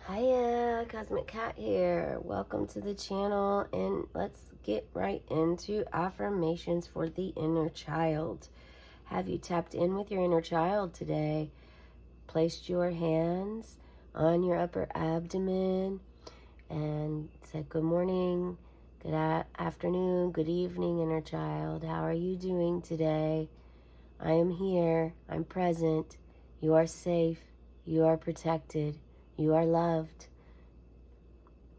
Hiya, Cosmic Cat here. Welcome to the channel, and let's get right into affirmations for the inner child. Have you tapped in with your inner child today? Placed your hands on your upper abdomen and said good morning, good afternoon, good evening, inner child. How are you doing today? I am here. I'm present. You are safe. You are protected. You are loved.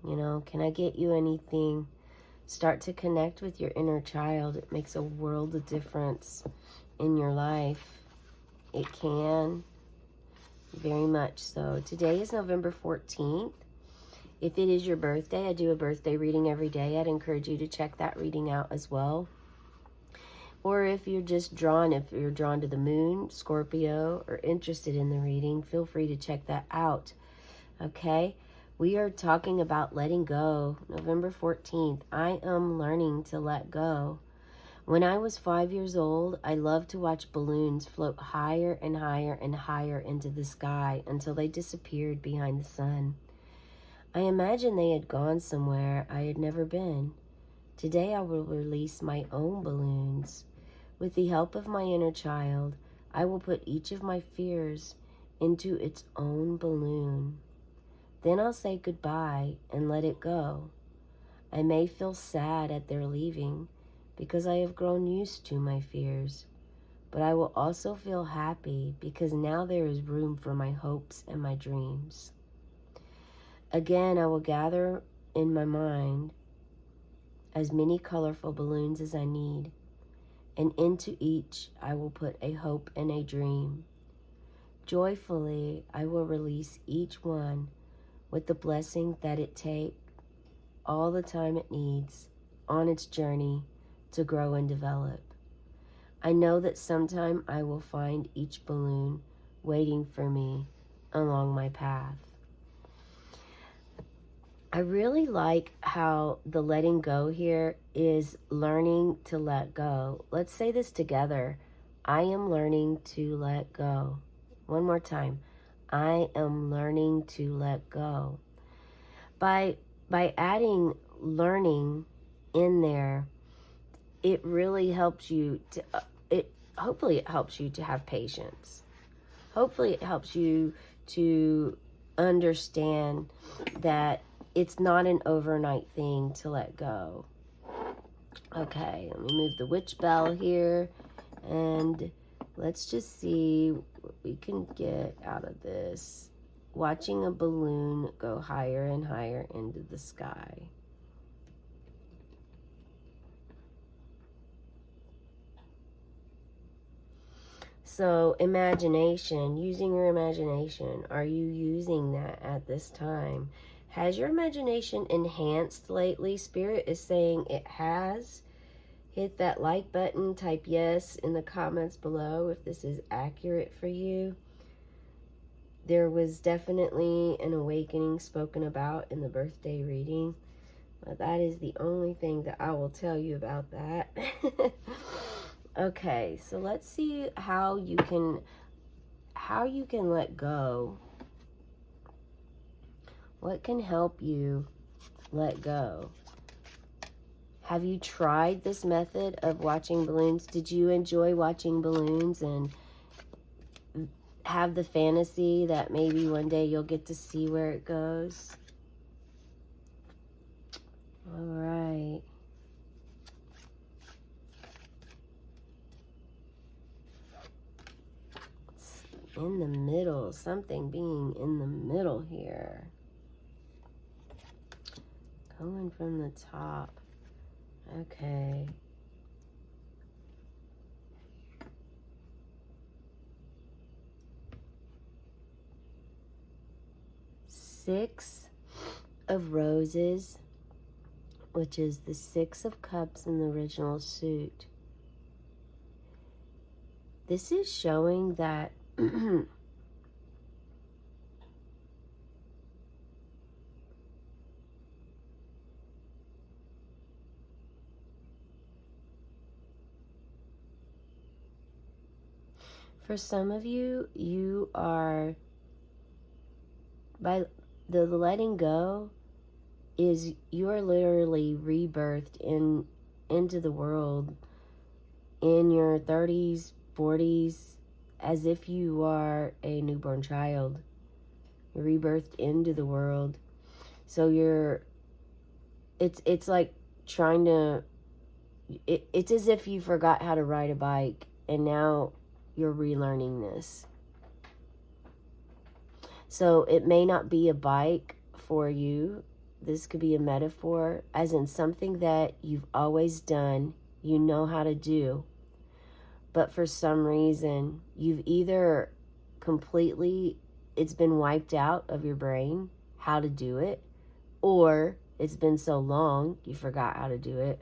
Can I get you anything? Start to connect with your inner child. It makes a world of difference in your life. It can, very much so. Today is November 14th. If it is your birthday, I do a birthday reading every day. I'd encourage you to check that reading out as well. Or if you're drawn to the moon, Scorpio, or interested in the reading, feel free to check that out. Okay? We are talking about letting go. November 14th. I am learning to let go. When I was 5 years old, I loved to watch balloons float higher and higher and higher into the sky until they disappeared behind the sun. I imagined they had gone somewhere I had never been. Today I will release my own balloons. With the help of my inner child, I will put each of my fears into its own balloon. Then I'll say goodbye and let it go. I may feel sad at their leaving because I have grown used to my fears, but I will also feel happy because now there is room for my hopes and my dreams. Again, I will gather in my mind as many colorful balloons as I need, and into each I will put a hope and a dream. Joyfully, I will release each one with the blessing that it takes all the time it needs on its journey to grow and develop. I know that sometime I will find each balloon waiting for me along my path. I really like how the letting go here is learning to let go. Let's say this together. I am learning to let go. One more time. I am learning to let go. By adding learning in there, it really helps you to hopefully it helps you to have patience. Hopefully it helps you to understand that it's not an overnight thing to let go. Okay, let me move the witch bell here, and let's just see what we can get out of this. Watching a balloon go higher and higher into the sky. So imagination, using your imagination, are you using that at this time? Has your imagination enhanced lately? Spirit is saying it has. Hit that like button, type yes in the comments below if this is accurate for you. There was definitely an awakening spoken about in the birthday reading. But that is the only thing that I will tell you about that. Okay, so let's see how you can let go. What can help you let go? Have you tried this method of watching balloons? Did you enjoy watching balloons and have the fantasy that maybe one day you'll get to see where it goes? All right. It's in the middle, something being in the middle here. Going from the top. Okay. Six of Roses, which is the Six of Cups in the original suit. This is showing that for some of you, you are, by the letting go is you're literally rebirthed into the world in your 30s, 40s, as if you are a newborn child. You're rebirthed into the world. So it's like trying to, it's as if you forgot how to ride a bike and now you're relearning this. So it may not be a bike for you. This could be a metaphor, as in something that you've always done, you know how to do, but for some reason you've either completely, it's been wiped out of your brain how to do it, or it's been so long you forgot how to do it,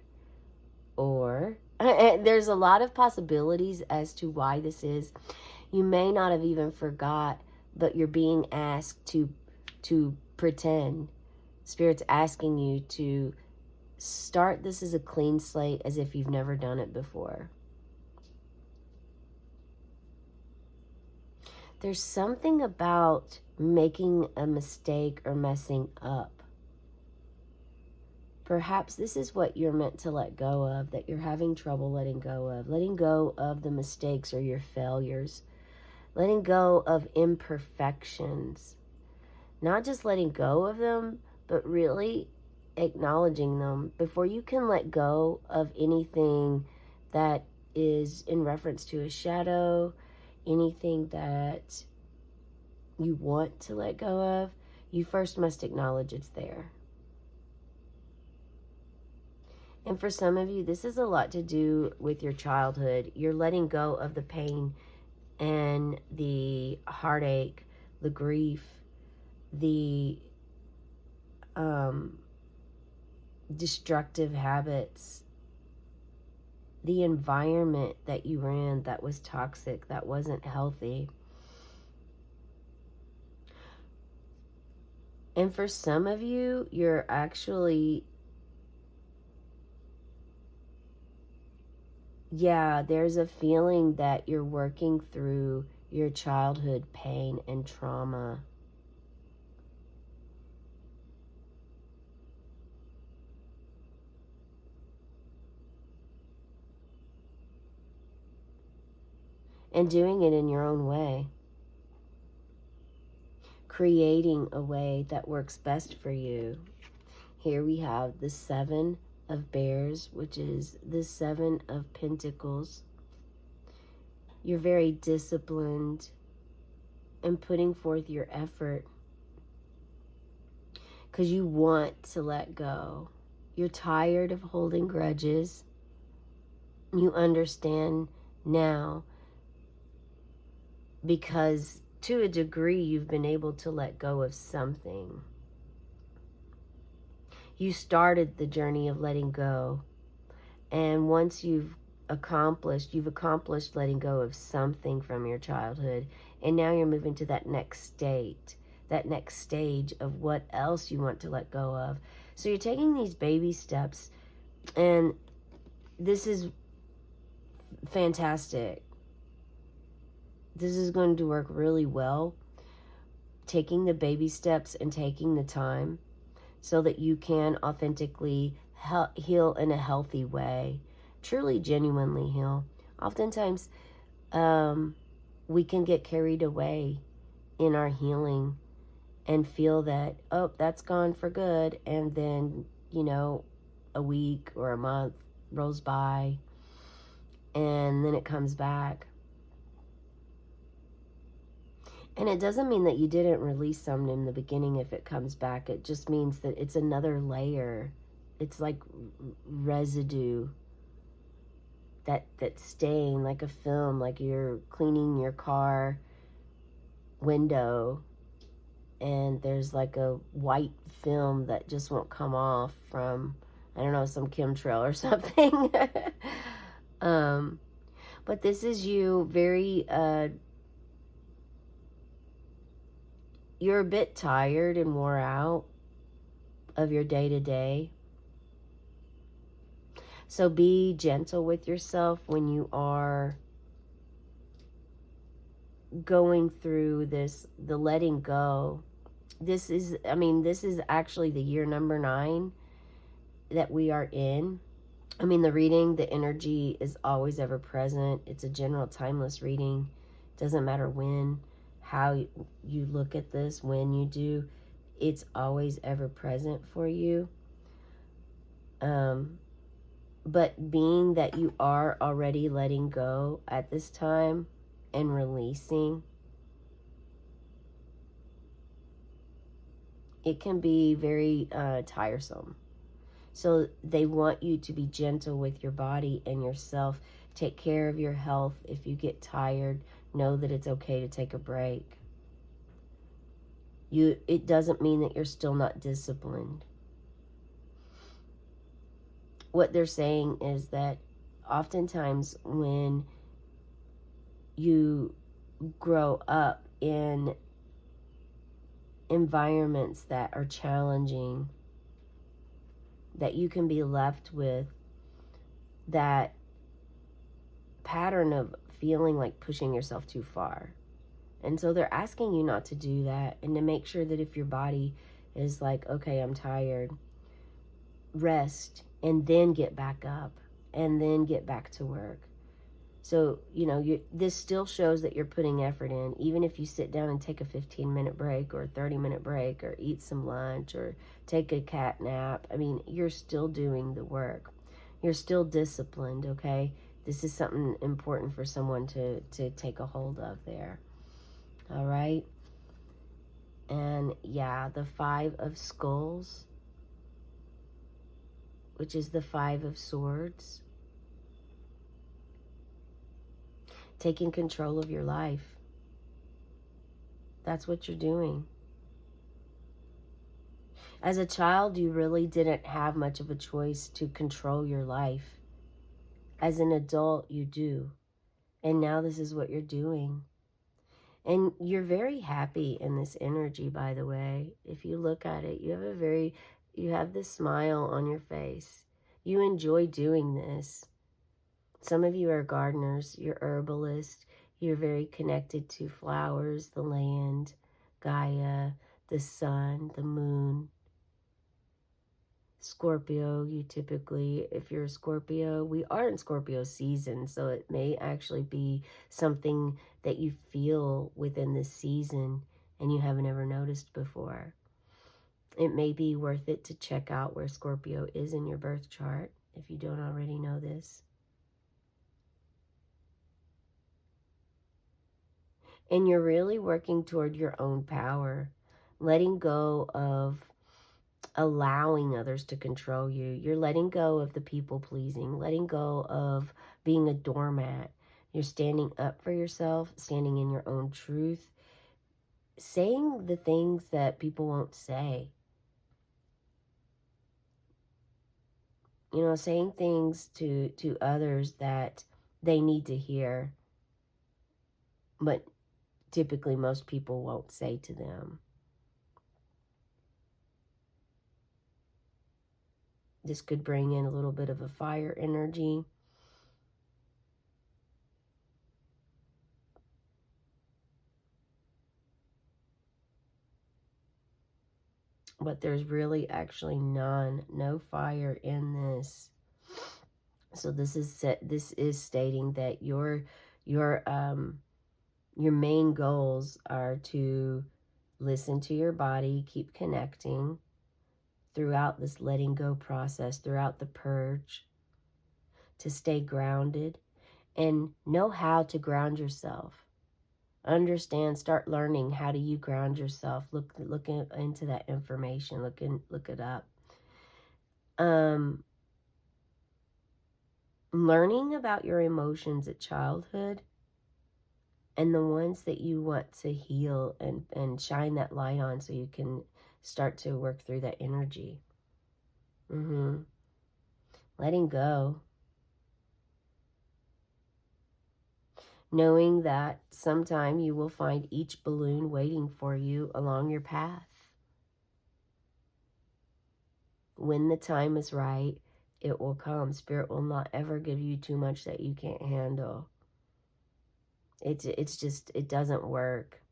or there's a lot of possibilities as to why this is. You may not have even forgot, but you're being asked to pretend. Spirit's asking you to start this as a clean slate, as if you've never done it before. There's something about making a mistake or messing up. Perhaps this is what you're meant to let go of, that you're having trouble letting go of. Letting go of the mistakes or your failures. Letting go of imperfections. Not just letting go of them, but really acknowledging them. Before you can let go of anything that is in reference to a shadow, anything that you want to let go of, you first must acknowledge it's there. And for some of you, this is a lot to do with your childhood. You're letting go of the pain and the heartache, the grief, the destructive habits, the environment that you were in that was toxic, that wasn't healthy. And for some of you, you're actually, there's a feeling that you're working through your childhood pain and trauma. And doing it in your own way. Creating a way that works best for you. Here we have the 7 of Bears, which is the 7 of Pentacles. You're very disciplined and putting forth your effort because you want to let go. You're tired of holding grudges. You understand now, because to a degree you've been able to let go of something. You started the journey of letting go, and once you've accomplished letting go of something from your childhood, and now you're moving to that next state, that next stage of what else you want to let go of. So you're taking these baby steps, and this is fantastic. This is going to work really well, taking the baby steps and taking the time so that you can authentically heal in a healthy way, truly, genuinely heal. Oftentimes, we can get carried away in our healing and feel that, oh, that's gone for good. And then, a week or a month rolls by and then it comes back. And it doesn't mean that you didn't release some in the beginning if it comes back. It just means that it's another layer. It's like residue that's staying, like a film, like you're cleaning your car window and there's like a white film that just won't come off from, I don't know, some chemtrail or something. But this is you very... you're a bit tired and wore out of your day-to-day. So be gentle with yourself when you are going through this, the letting go This is, I mean, this is actually the year number 9 that we are in. I mean, the reading, the energy is always ever present. It's a general timeless reading. Doesn't matter when, how you look at this, when you do, it's always ever present for you. But being that you are already letting go at this time and releasing, it can be very tiresome. So they want you to be gentle with your body and yourself. Take care of your health. If you get tired, know that it's okay to take a break. It doesn't mean that you're still not disciplined. What they're saying is that oftentimes when you grow up in environments that are challenging, that you can be left with that pattern of feeling like pushing yourself too far. And so they're asking you not to do that, and to make sure that if your body is like, okay, I'm tired, rest, and then get back up, and then get back to work. So, this still shows that you're putting effort in, even if you sit down and take a 15-minute break or a 30-minute break or eat some lunch or take a cat nap. I mean, you're still doing the work. You're still disciplined, okay? This is something important for someone to take a hold of there. All right? And yeah, the 5 of Skulls, which is the 5 of Swords. Taking control of your life. That's what you're doing. As a child, you really didn't have much of a choice to control your life. As an adult, you do. And now this is what you're doing. And you're very happy in this energy, by the way. If you look at it, you have this smile on your face. You enjoy doing this. Some of you are gardeners, you're herbalists, you're very connected to flowers, the land, Gaia, the sun, the moon. Scorpio, you typically, if you're a Scorpio, we are in Scorpio season, so it may actually be something that you feel within this season and you haven't ever noticed before. It may be worth it to check out where Scorpio is in your birth chart if you don't already know this. And you're really working toward your own power, letting go of allowing others to control you. You're letting go of the people pleasing, letting go of being a doormat. You're standing up for yourself, standing in your own truth, saying the things that people won't say. Saying things to others that they need to hear, but typically most people won't say to them. This could bring in a little bit of a fire energy. But there's really actually no fire in this. So this is stating that your main goals are to listen to your body, keep connecting throughout this letting go process, throughout the purge, to stay grounded and know how to ground yourself. Understand, start learning how do you ground yourself. Look into that information. Look it up. Learning about your emotions at childhood and the ones that you want to heal and shine that light on so you can start to work through that energy. Letting go. Knowing that sometime you will find each balloon waiting for you along your path. When the time is right, it will come. Spirit will not ever give you too much that you can't handle. It's just, it doesn't work.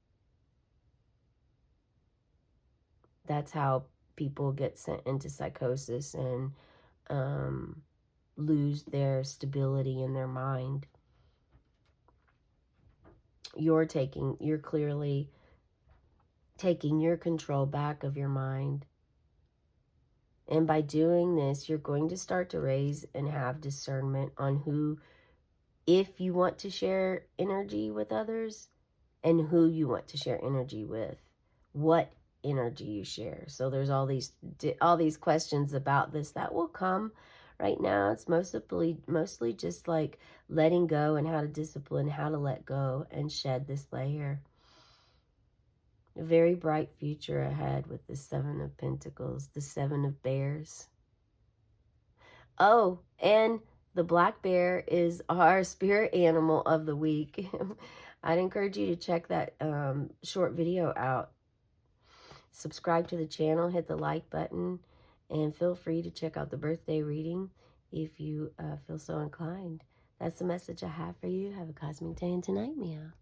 That's how people get sent into psychosis and lose their stability in their mind. You're clearly taking your control back of your mind. And by doing this, you're going to start to raise and have discernment on who, if you want to share energy with others, and who you want to share energy with, what energy you share. So there's all these questions about this that will come. Right now, it's mostly just like letting go and how to discipline, how to let go and shed this layer. A very bright future ahead with the Seven of Pentacles, the Seven of Bears. Oh, and the black bear is our spirit animal of the week. I'd encourage you to check that short video out. Subscribe to the channel, hit the like button, and feel free to check out the birthday reading if you feel so inclined. That's the message I have for you. Have a cosmic day and tonight, meow.